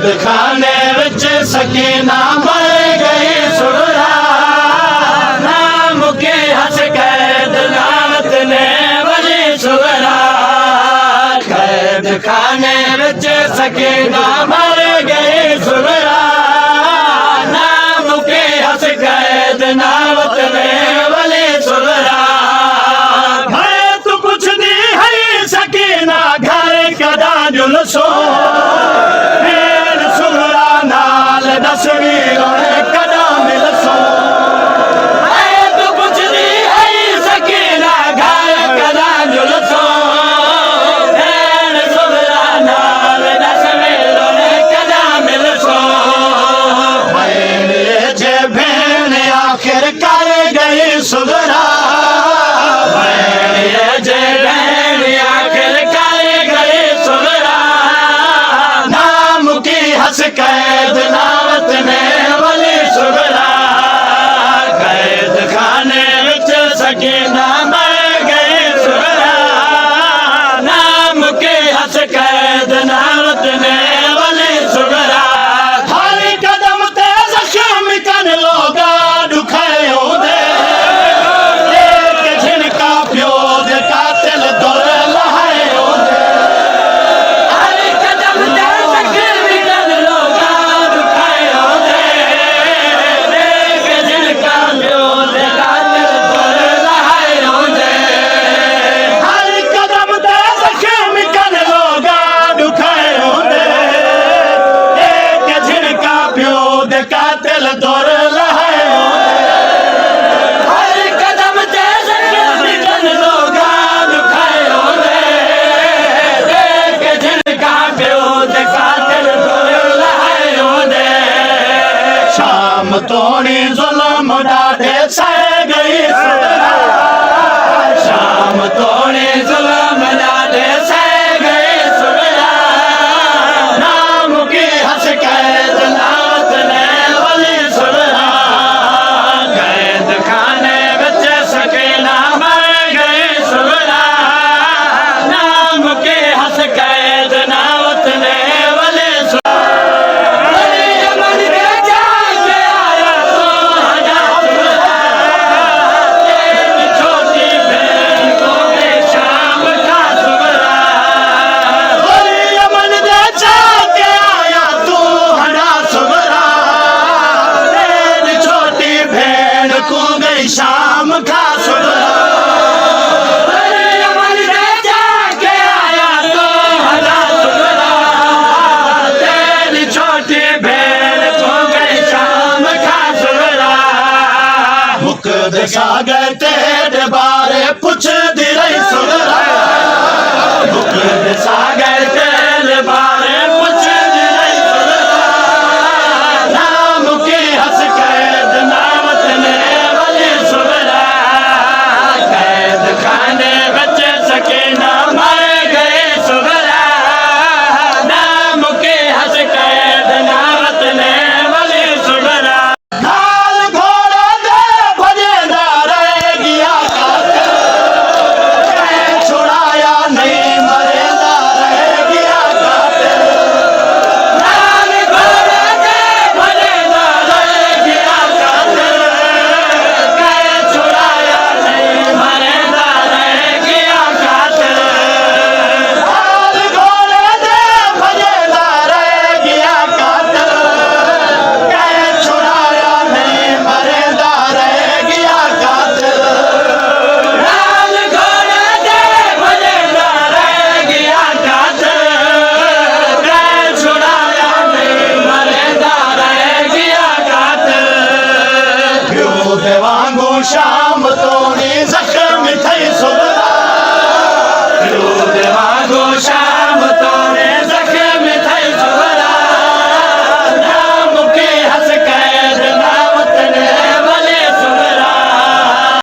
खाने विच सकीना मर गई सुगरा नाम के हंस कैद नावत ने वली सुगरा कैद खाने विच सकीना मर गई सुगरा नाम के हंस कैद नावत ने वली सुगरा मैं तो कुछ दी है सकीना घर कदा जुलसो सुगरा जे आखिर कर गई सुगरा नाम की हंस कैद नावत ने वली सुगरा कैद खाने विच सकीना मर गई सुगरा नाम की हंस कैद नावत ने वली सुगरा हर कदम ते जख्म कन लोगा दुखायो दे तोड़ी जुल्म डाढ़े सह गई सुगरा शाम तोड़ी जुल्म डाढ़े सह गई सुगरा नाम की हंस कैद नावत ने वली सुगरा कैद खाने विच सकीना मर गई सुगरा नाम की हंस कैद नावत ने वली शाम खा सुगरा अमन दे जाके आया तो हरा सुगरा तेरी छोटी भेड़ खो गई शाम खा सुगरा मुकद सागर तेरे बारे पुछ दी रही सुगरा मुकद सागर